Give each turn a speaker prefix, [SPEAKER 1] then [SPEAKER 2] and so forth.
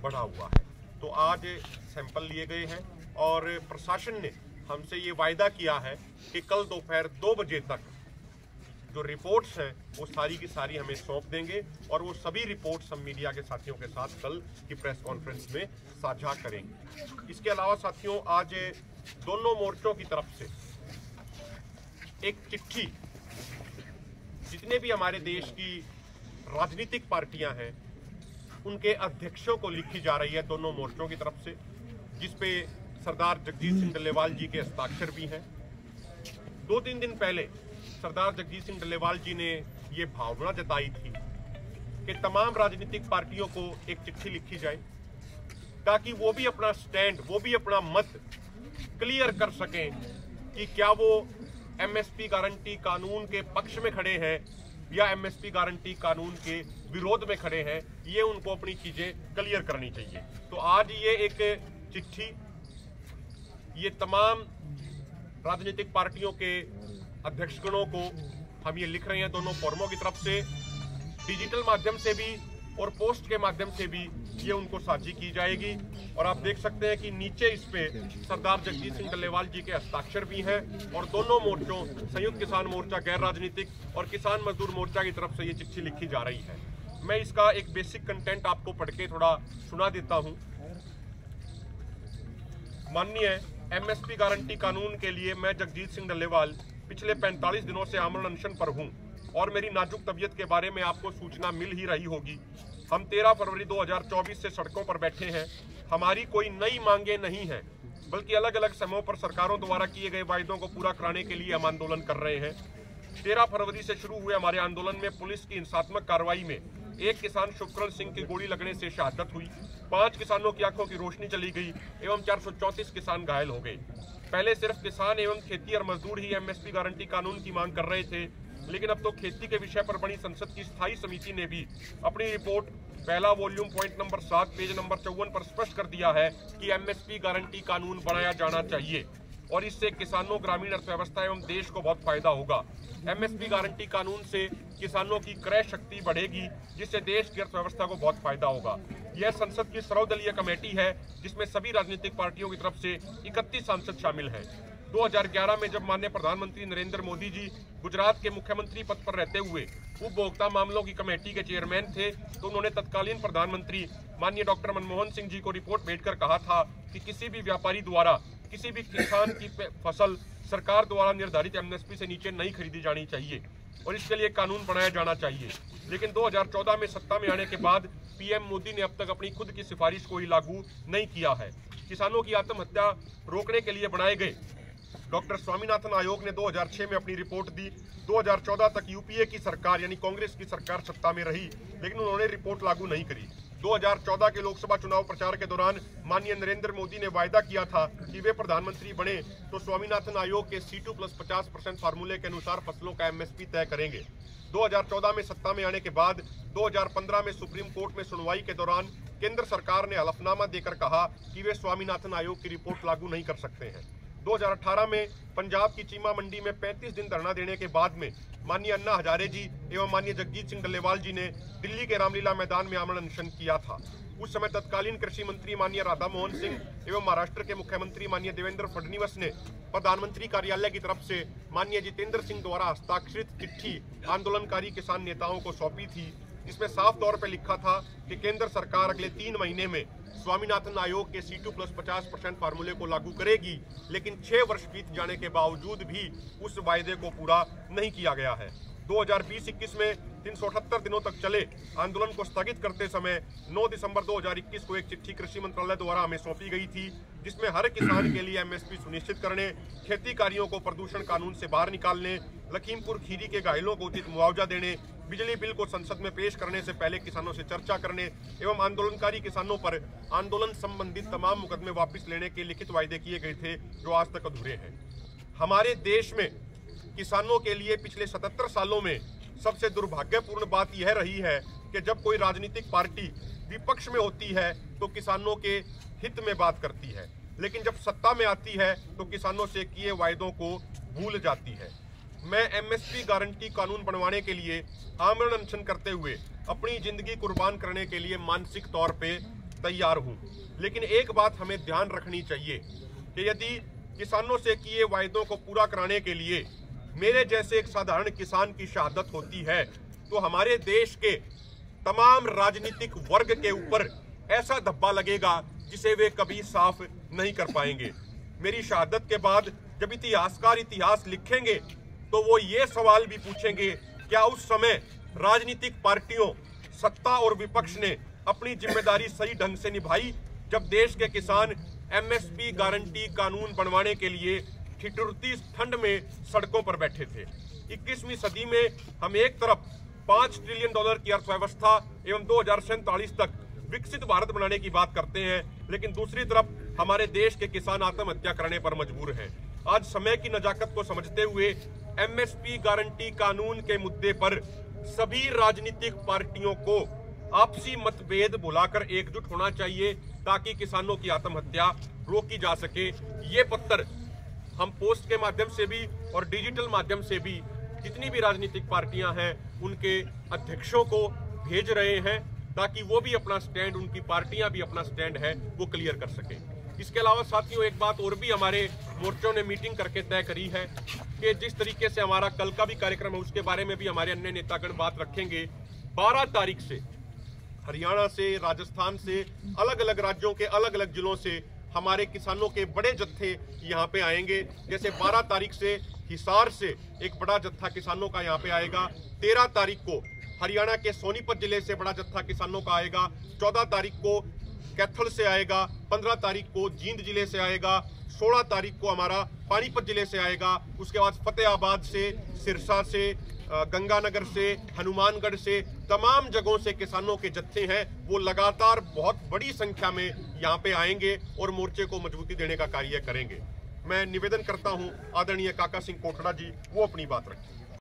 [SPEAKER 1] बढ़ा हुआ है। तो आज सैंपल लिए गए हैं और प्रशासन ने हमसे ये वायदा किया है कि कल दोपहर 2 बजे तक जो रिपोर्ट्स हैं वो सारी की सारी हमें सौंप देंगे और वो सभी रिपोर्ट्स हम मीडिया के साथियों के साथ कल की प्रेस कॉन्फ्रेंस में साझा करेंगे। इसके अलावा साथियों, आज दोनों मोर्चों की तरफ से एक चिट्ठी जितने भी हमारे देश की राजनीतिक पार्टियां हैं उनके अध्यक्षों को लिखी जा रही है दोनों मोर्चों की तरफ से, जिसपे सरदार जगजीत सिंह डल्लेवाल जी के हस्ताक्षर भी हैं। 2-3 दिन पहले सरदार जगजीत सिंह डल्लेवाल जी ने ये भावना जताई थी कि तमाम राजनीतिक पार्टियों को एक चिट्ठी लिखी जाए ताकि वो भी अपना स्टैंड, वो भी अपना मत क्लियर कर सकें कि क्या वो एमएसपी गारंटी कानून के पक्ष में खड़े हैं या एमएसपी गारंटी कानून के विरोध में खड़े हैं। ये उनको अपनी चीजें क्लियर करनी चाहिए। तो आज ये एक चिट्ठी ये तमाम राजनीतिक पार्टियों के अध्यक्षगणों को हम ये लिख रहे हैं दोनों फोरमों की तरफ से, डिजिटल माध्यम से भी और पोस्ट के माध्यम से भी ये उनको साझी की जाएगी। और आप देख सकते हैं कि नीचे इस पे सरदार जगजीत सिंह डल्लेवाल जी के हस्ताक्षर भी हैं और दोनों मोर्चों, संयुक्त किसान मोर्चा गैर राजनीतिक और किसान मजदूर मोर्चा की तरफ से ये चिट्ठी लिखी जा रही है। मैं इसका एक बेसिक कंटेंट आपको पढ़ के थोड़ा सुना देता हूं। माननीय एमएसपी गारंटी कानून के लिए मैं जगजीत सिंह डल्लेवाल पिछले 45 दिनों से आमरण अनशन पर हूं और मेरी नाजुक तबीयत के बारे में आपको सूचना मिल ही रही होगी। हम 13 फरवरी 2024 से सड़कों पर बैठे हैं। हमारी कोई नई मांगे नहीं हैं, बल्कि अलग अलग समयों पर सरकारों द्वारा किए गए वायदों को पूरा कराने के लिए हम आंदोलन कर रहे हैं। 13 फरवरी से शुरू हुए हमारे आंदोलन में पुलिस की हिंसात्मक कार्रवाई में एक किसान शुभकरण सिंह की गोली लगने से शहादत हुई, 5 किसानों की आंखों की रोशनी चली गई एवं 434 किसान घायल हो गए। पहले सिर्फ किसान एवं खेती और मजदूर ही एमएसपी गारंटी कानून की मांग कर रहे थे, लेकिन अब तो खेती के विषय पर बनी संसद की स्थायी समिति ने भी अपनी रिपोर्ट पहला volume point number 7 page number 54 पर स्पष्ट कर दिया है कि एमएसपी गारंटी कानून बनाया जाना चाहिए और इससे किसानों, ग्रामीण अर्थव्यवस्था एवं देश को बहुत फायदा होगा। एमएसपी गारंटी कानून से किसानों की क्रय शक्ति बढ़ेगी, जिससे देश की अर्थव्यवस्था को बहुत फायदा होगा। यह संसद की सर्वदलीय कमेटी है जिसमें सभी राजनीतिक पार्टियों की तरफ से 31 सांसद शामिल हैं। 2011 में जब माननीय प्रधानमंत्री नरेंद्र मोदी जी गुजरात के मुख्यमंत्री पद पर रहते हुए उपभोक्ता मामलों की कमेटी के चेयरमैन थे, तो उन्होंने तत्कालीन प्रधानमंत्री माननीय डॉक्टर मनमोहन सिंह जी को रिपोर्ट भेजकर कहा था कि किसी भी व्यापारी द्वारा किसी भी किसान की फसल सरकार द्वारा निर्धारित एमएसपी से नीचे नहीं खरीदी जानी चाहिए और इसके लिए कानून बनाया जाना चाहिए। लेकिन 2014 में सत्ता में आने के बाद पीएम मोदी ने अब तक अपनी खुद की सिफारिश को ही लागू नहीं किया है। किसानों की आत्महत्या रोकने के लिए बनाए गए डॉक्टर स्वामीनाथन आयोग ने 2006 में अपनी रिपोर्ट दी। 2014 तक यूपीए की सरकार यानी कांग्रेस की सरकार सत्ता में रही, लेकिन उन्होंने रिपोर्ट लागू नहीं करी। 2014 के लोकसभा चुनाव प्रचार के दौरान माननीय नरेंद्र मोदी ने वायदा किया था कि वे प्रधानमंत्री बने तो स्वामीनाथन आयोग के C2+50% फार्मूले के अनुसार फसलों का एमएसपी तय करेंगे। 2014 में सत्ता में आने के बाद 2015 में सुप्रीम कोर्ट में सुनवाई के दौरान केंद्र सरकार ने हलफनामा देकर कहा कि वे स्वामीनाथन आयोग की रिपोर्ट लागू नहीं कर सकते हैं। 2018 में पंजाब की चीमा मंडी में 35 दिन धरना देने के बाद में माननीय अन्ना हजारे जी एवं माननीय जगजीत सिंह डल्लेवाल जी ने दिल्ली के रामलीला मैदान में आमरण अनशन किया था। उस समय तत्कालीन कृषि मंत्री माननीय राधा मोहन सिंह एवं महाराष्ट्र के मुख्यमंत्री माननीय देवेंद्र फडणवीस ने प्रधानमंत्री कार्यालय की तरफ से माननीय जितेंद्र सिंह द्वारा हस्ताक्षरित चिट्ठी आंदोलनकारी किसान नेताओं को सौंपी थी, जिसमें साफ तौर पर लिखा था कि केंद्र सरकार अगले 3 महीने में स्वामीनाथन आयोग के C2+50% फार्मूले को लागू करेगी, लेकिन 6 वर्ष बीत जाने के बावजूद भी उस वायदे को पूरा नहीं किया गया है। 2020-21 में 378 दिनों तक चले आंदोलन को स्थगित करते समय 9 दिसंबर 2021 को एक चिट्ठी कृषि मंत्रालय द्वारा हमें सौंपी गई थी, जिसमें हर किसान के लिए एमएसपी सुनिश्चित करने, खेती कार्यों को प्रदूषण कानून से बाहर निकालने, लखीमपुर खीरी के घायलों को उचित मुआवजा देने, बिजली बिल को संसद में पेश करने से पहले किसानों से चर्चा करने एवं आंदोलनकारी किसानों पर आंदोलन संबंधित तमाम मुकदमे वापस लेने के लिखित वायदे किए गए थे, जो आज तक अधूरे हैं। हमारे देश में किसानों के लिए पिछले 77 सालों में सबसे दुर्भाग्यपूर्ण बात यह रही है कि जब कोई राजनीतिक पार्टी विपक्ष में होती है तो किसानों के हित में बात करती है, लेकिन जब सत्ता में आती है तो किसानों से किए वायदों को भूल जाती है। मैं एमएसपी गारंटी कानून बनवाने के लिए आमरण अनशन करते हुए अपनी जिंदगी कुर्बान करने के लिए मानसिक तौर पे तैयार हूं। लेकिन एक बात हमें ध्यान रखनी चाहिए कि यदि किसानों से किए वायदों को पूरा कराने के लिए मेरे जैसे एक साधारण किसान की शहादत होती है तो हमारे देश के तमाम राजनीतिक वर्ग के ऊपर ऐसा धब्बा लगेगा जिसे वे कभी साफ नहीं कर पाएंगे। मेरी शहादत के बाद जब इतिहासकार इतिहास लिखेंगे तो वो ये सवाल भी पूछेंगे, क्या उस समय राजनीतिक पार्टियों, सत्ता और विपक्ष ने अपनी जिम्मेदारी सही ढंग से निभाई जब देश के किसान एमएसपी गारंटी कानून बनवाने के लिए ठिठुरती ठंड में सड़कों पर बैठे थे। 21वीं सदी में हम एक तरफ $5 ट्रिलियन की अर्थव्यवस्था एवं 2047 तक विकसित भारत बनाने की बात करते हैं, लेकिन दूसरी तरफ हमारे देश के किसान आत्महत्या करने पर मजबूर हैं। आज समय की नजाकत को समझते हुए एमएसपी गारंटी कानून के मुद्दे पर सभी राजनीतिक पार्टियों को आपसी मतभेद भुलाकर एकजुट होना चाहिए ताकि किसानों की आत्महत्या रोकी जा सके। ये पत्र हम पोस्ट के माध्यम से भी और डिजिटल माध्यम से भी जितनी भी राजनीतिक पार्टियां हैं उनके अध्यक्षों को भेज रहे हैं ताकि वो भी अपना स्टैंड, उनकी पार्टियां भी अपना स्टैंड है वो क्लियर कर सकें। इसके अलावा साथियों एक बात और भी हमारे मोर्चों ने मीटिंग करके तय करी है कि जिस तरीके से हमारा कल का भी कार्यक्रम है उसके बारे में भी हमारे अन्य नेतागण बात रखेंगे। 12 तारीख से हरियाणा से, राजस्थान से, अलग अलग राज्यों के अलग अलग जिलों से हमारे किसानों के बड़े जत्थे यहाँ पे आएंगे। जैसे 12 तारीख से हिसार से एक बड़ा जत्था किसानों का यहाँ पे आएगा। 13 तारीख को हरियाणा के सोनीपत जिले से बड़ा जत्था किसानों का आएगा। 14 तारीख को कैथल से आएगा। 15 तारीख को जींद जिले से आएगा। 16 तारीख को हमारा पानीपत जिले से आएगा। उसके बाद फतेहाबाद से, सिरसा से, गंगानगर से, हनुमानगढ़ से, तमाम जगहों से किसानों के जत्थे हैं वो लगातार बहुत बड़ी संख्या में यहाँ पे आएंगे और मोर्चे को मजबूती देने का कार्य करेंगे। मैं निवेदन करता हूँ आदरणीय काका सिंह कोटड़ा जी वो अपनी बात रखें।